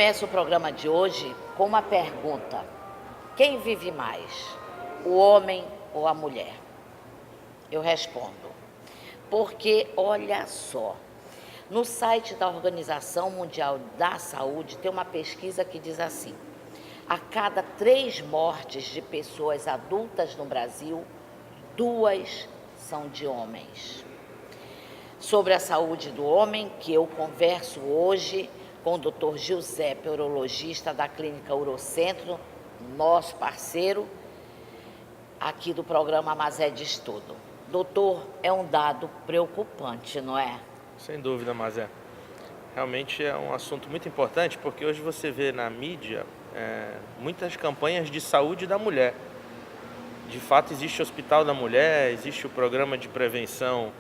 começo o programa de hoje com uma pergunta. Quem vive mais, o homem ou a mulher? Eu respondo. Porque, olha só, no site da Organização Mundial da Saúde tem uma pesquisa que diz assim: a cada 3 mortes de pessoas adultas no Brasil, 2 são de homens. Sobre a saúde do homem, que eu converso hoje com o Dr. Giuseppe, urologista da Clínica Urocentro, nosso parceiro aqui do programa Mazé de Estudo. Doutor, é um dado preocupante, não é? Sem dúvida, Mazé. Realmente é um assunto muito importante, porque hoje você vê na mídia muitas campanhas de saúde da mulher. De fato, existe o Hospital da Mulher, existe o programa de prevenção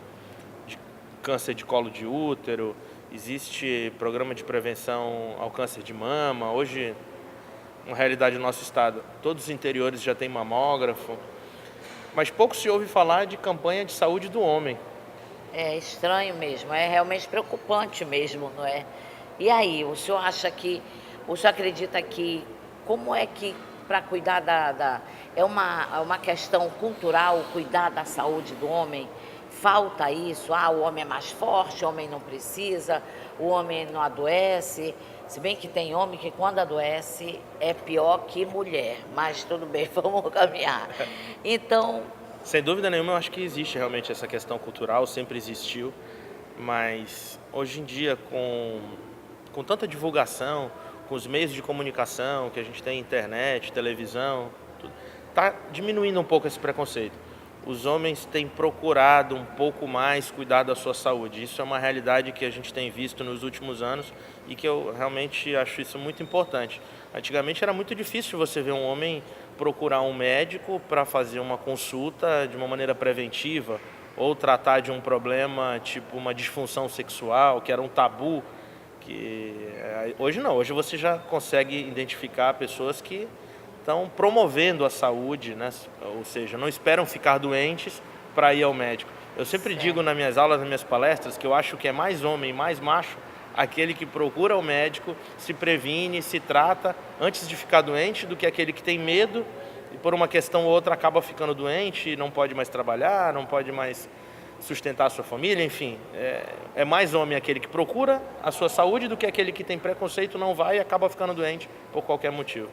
de câncer de colo de útero, existe programa de prevenção ao câncer de mama. Hoje, uma realidade do nosso estado, todos os interiores já têm mamógrafo, mas pouco se ouve falar de campanha de saúde do homem. É estranho mesmo, é realmente preocupante mesmo, não é? E aí, o senhor acredita que, como é que para cuidar é uma questão cultural, cuidar da saúde do homem? Falta isso? O homem é mais forte, o homem não precisa, o homem não adoece. Se bem que tem homem que quando adoece é pior que mulher, mas tudo bem, vamos caminhar. Então... Sem dúvida nenhuma, eu acho que existe realmente essa questão cultural, sempre existiu, mas hoje em dia, com tanta divulgação, com os meios de comunicação que a gente tem, internet, televisão, está diminuindo um pouco esse preconceito. Os homens têm procurado um pouco mais cuidar da sua saúde. Isso é uma realidade que a gente tem visto nos últimos anos e que eu realmente acho isso muito importante. Antigamente era muito difícil você ver um homem procurar um médico para fazer uma consulta de uma maneira preventiva ou tratar de um problema tipo uma disfunção sexual, que era um tabu. Hoje não, hoje você já consegue identificar pessoas que estão promovendo a saúde, né? Ou seja, não esperam ficar doentes para ir ao médico. Eu sempre digo nas minhas aulas, nas minhas palestras, que eu acho que é mais homem, mais macho, aquele que procura o médico, se previne, se trata antes de ficar doente, do que aquele que tem medo e por uma questão ou outra acaba ficando doente, não pode mais trabalhar, não pode mais sustentar a sua família, enfim. É mais homem aquele que procura a sua saúde do que aquele que tem preconceito, não vai e acaba ficando doente por qualquer motivo.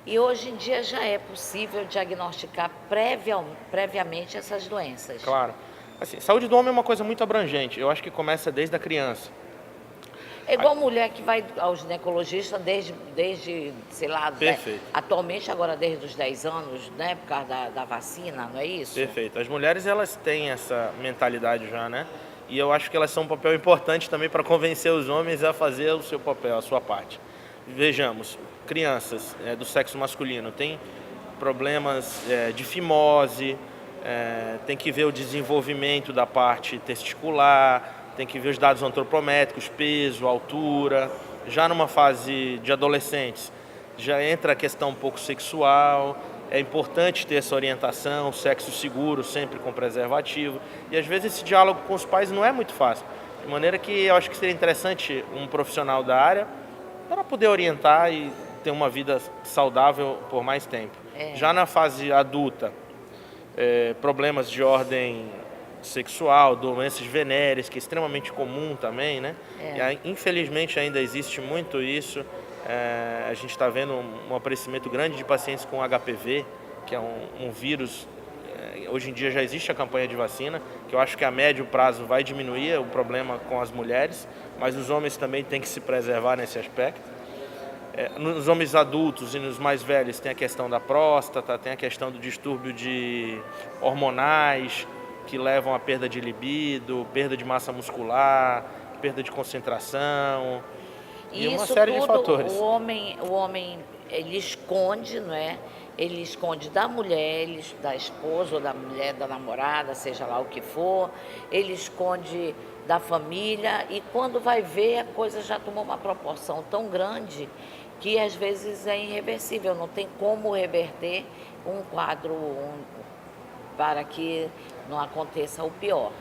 E hoje em dia já é possível diagnosticar previamente essas doenças. Claro. Assim, saúde do homem é uma coisa muito abrangente. Eu acho que começa desde a criança. É igual mulher que vai ao ginecologista desde sei lá, atualmente agora desde os 10 anos, né, por causa da vacina, não é isso? Perfeito. As mulheres, elas têm essa mentalidade já, né? E eu acho que elas são um papel importante também para convencer os homens a fazer o seu papel, a sua parte. Vejamos, crianças do sexo masculino têm problemas de fimose, tem que ver o desenvolvimento da parte testicular, tem que ver os dados antropométricos, peso, altura. Já numa fase de adolescentes, já entra a questão um pouco sexual. É importante ter essa orientação, sexo seguro, sempre com preservativo. E às vezes esse diálogo com os pais não é muito fácil. De maneira que eu acho que seria interessante um profissional da área para poder orientar e ter uma vida saudável por mais tempo. Já na fase adulta, problemas de ordem sexual, doenças venéreas, que é extremamente comum também, né? E, infelizmente ainda existe muito isso. A gente está vendo um aparecimento grande de pacientes com HPV, que é um vírus. Hoje em dia já existe a campanha de vacina, que eu acho que a médio prazo vai diminuir o problema com as mulheres, mas os homens também têm que se preservar nesse aspecto. Nos homens adultos e nos mais velhos tem a questão da próstata, tem a questão do distúrbio de hormonais, que levam à perda de libido, perda de massa muscular, perda de concentração e uma série de fatores. O homem ele esconde, não é? Ele esconde da mulher, da esposa ou da mulher, da namorada, seja lá o que for. Ele esconde da família e quando vai ver a coisa já tomou uma proporção tão grande que às vezes é irreversível, não tem como reverter um quadro para que não aconteça o pior.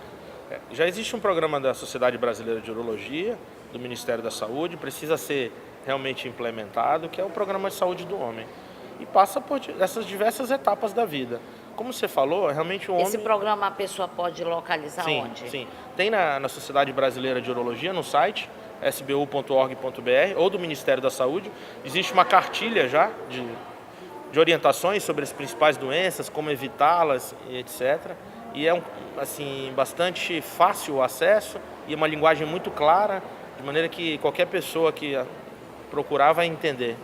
Já existe um programa da Sociedade Brasileira de Urologia, do Ministério da Saúde, precisa ser realmente implementado, que é o Programa de Saúde do Homem. E passa por essas diversas etapas da vida. Como você falou, realmente o homem... Esse programa a pessoa pode localizar Sim, onde? sim. Tem na Sociedade Brasileira de Urologia, no site, sbu.org.br, ou do Ministério da Saúde. Existe uma cartilha já de orientações sobre as principais doenças, como evitá-las, e etc. E é assim, bastante fácil o acesso e uma linguagem muito clara, de maneira que qualquer pessoa que procurar vai entender.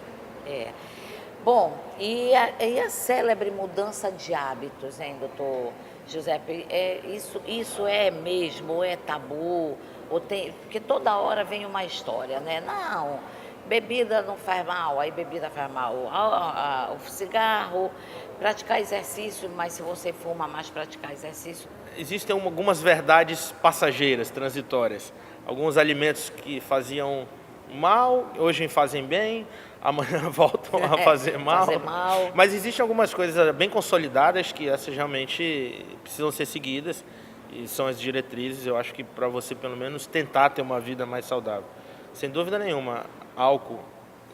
Bom, e a célebre mudança de hábitos, hein, doutor Giuseppe? Isso é mesmo, ou é tabu? Porque toda hora vem uma história, né? Não, bebida não faz mal, aí bebida faz mal. O cigarro, praticar exercício, mas se você fuma mais, praticar exercício. Existem algumas verdades passageiras, transitórias. Alguns alimentos que faziam mal, hoje fazem bem, amanhã voltam a fazer mal. Mas existem algumas coisas bem consolidadas que essas realmente precisam ser seguidas e são as diretrizes, eu acho que para você pelo menos tentar ter uma vida mais saudável. Sem dúvida nenhuma, álcool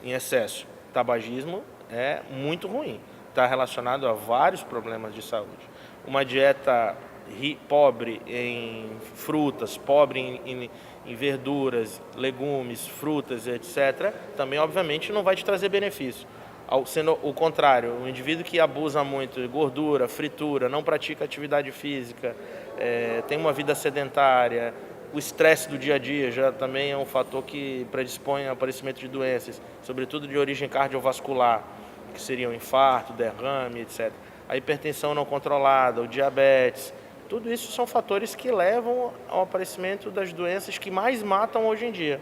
em excesso, tabagismo é muito ruim. Está relacionado a vários problemas de saúde. Uma dieta pobre em frutas, pobre em verduras, legumes, frutas, etc., também, obviamente, não vai te trazer benefício. Sendo o contrário, o indivíduo que abusa muito de gordura, fritura, não pratica atividade física, tem uma vida sedentária, o estresse do dia a dia já também é um fator que predispõe ao aparecimento de doenças, sobretudo de origem cardiovascular, que seriam infarto, derrame, etc. A hipertensão não controlada, o diabetes, tudo isso são fatores que levam ao aparecimento das doenças que mais matam hoje em dia.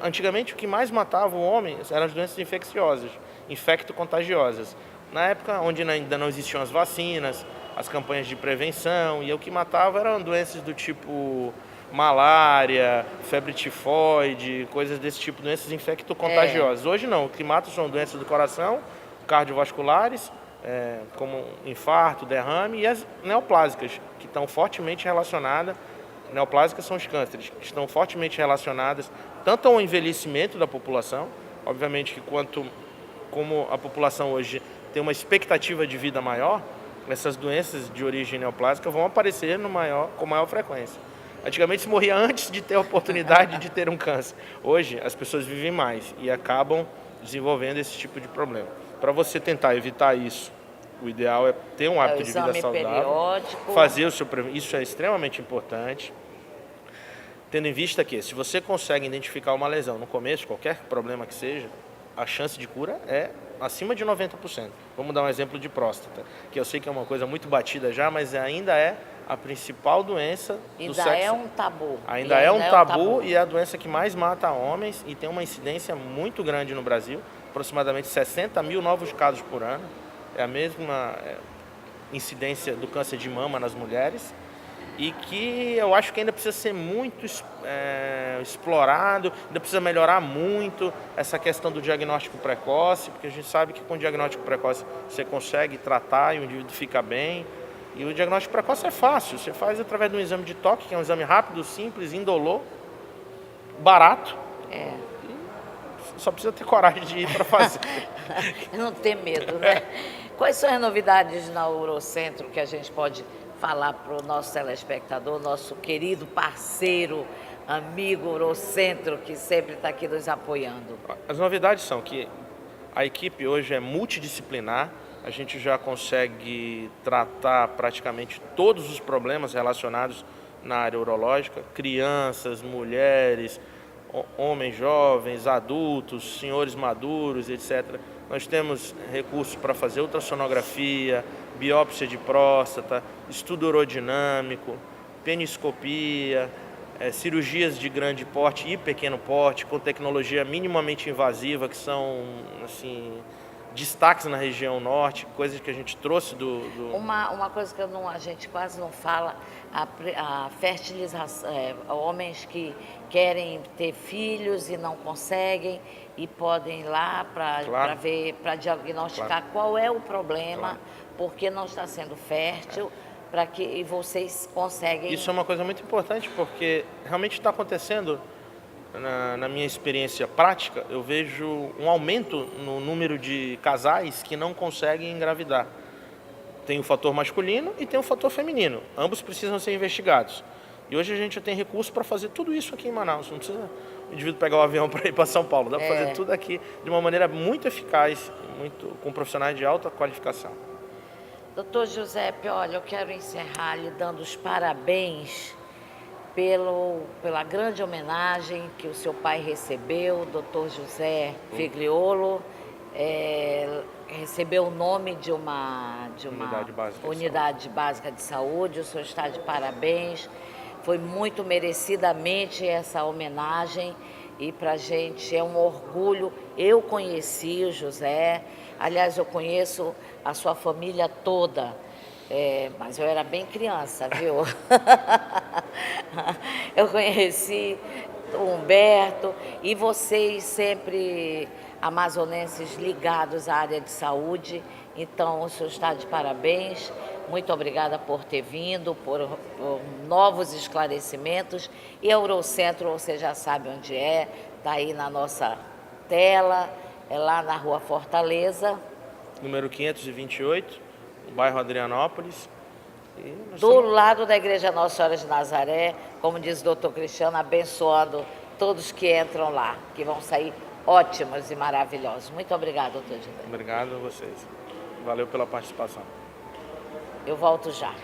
Antigamente, o que mais matava o homem eram as doenças infecciosas, infecto-contagiosas. Na época onde ainda não existiam as vacinas, as campanhas de prevenção, e o que matava eram doenças do tipo malária, febre tifoide, coisas desse tipo, doenças infecto-contagiosas. Hoje não, o que mata são doenças do coração, cardiovasculares, como infarto, derrame, e as neoplásicas, que estão fortemente relacionadas. Neoplásicas são os cânceres, que estão fortemente relacionadas tanto ao envelhecimento da população, obviamente que como a população hoje tem uma expectativa de vida maior, essas doenças de origem neoplásica vão aparecer com maior frequência. Antigamente se morria antes de ter a oportunidade de ter um câncer. Hoje as pessoas vivem mais e acabam desenvolvendo esse tipo de problema. Para você tentar evitar isso, o ideal é ter um hábito de vida saudável, periódico. fazer isso é extremamente importante. Tendo em vista que, se você consegue identificar uma lesão no começo, qualquer problema que seja, a chance de cura é acima de 90%. Vamos dar um exemplo de próstata, que eu sei que é uma coisa muito batida já, mas ainda é a principal doença do sexo. Ainda é um tabu. Ainda é um tabu e é a doença que mais mata homens e tem uma incidência muito grande no Brasil, aproximadamente 60 mil novos casos por ano. É a mesma incidência do câncer de mama nas mulheres. E que eu acho que ainda precisa ser muito explorado, ainda precisa melhorar muito essa questão do diagnóstico precoce, porque a gente sabe que com o diagnóstico precoce você consegue tratar e o indivíduo fica bem. E o diagnóstico precoce é fácil, você faz através de um exame de toque, que é um exame rápido, simples, indolor, barato. E só precisa ter coragem de ir para fazer. Não ter medo, né? Quais são as novidades na Urocentro que a gente pode falar para o nosso telespectador, nosso querido parceiro, amigo Urocentro, que sempre está aqui nos apoiando? As novidades são que a equipe hoje é multidisciplinar, a gente já consegue tratar praticamente todos os problemas relacionados na área urológica, crianças, mulheres, homens jovens, adultos, senhores maduros, etc. Nós temos recursos para fazer ultrassonografia, biópsia de próstata, estudo urodinâmico, peniscopia, cirurgias de grande porte e pequeno porte, com tecnologia minimamente invasiva, que são assim, destaques na região norte, coisas que a gente trouxe Uma coisa que a gente quase não fala, a fertilização, homens que querem ter filhos e não conseguem e podem ir lá para diagnosticar qual é o problema, porque não está sendo fértil, para que vocês conseguem... Isso é uma coisa muito importante, porque realmente está acontecendo na minha experiência prática, eu vejo um aumento no número de casais que não conseguem engravidar. Tem o fator masculino e tem o fator feminino. Ambos precisam ser investigados. E hoje a gente já tem recurso para fazer tudo isso aqui em Manaus. Não precisa o indivíduo pegar o avião para ir para São Paulo. Dá para fazer tudo aqui de uma maneira muito eficaz, com profissionais de alta qualificação. Doutor Giuseppe, olha, eu quero encerrar lhe dando os parabéns pela grande homenagem que o seu pai recebeu, o doutor José Figliolo, recebeu o nome de uma unidade básica de saúde. O senhor está de parabéns, foi muito merecidamente essa homenagem e para a gente é um orgulho. Eu conheci o José, aliás, eu conheço a sua família toda. Mas eu era bem criança, viu? Eu conheci o Humberto e vocês sempre amazonenses ligados à área de saúde. Então, o senhor está de parabéns. Muito obrigada por ter vindo, por novos esclarecimentos. E a Eurocentro, você já sabe onde é, está aí na nossa tela, é lá na Rua Fortaleza. Número 528. Bairro Adrianópolis. Do lado da Igreja Nossa Senhora de Nazaré, como diz o doutor Cristiano, abençoando todos que entram lá, que vão sair ótimos e maravilhosos. Muito obrigada, doutor Giuseppe. Obrigado a vocês. Valeu pela participação. Eu volto já.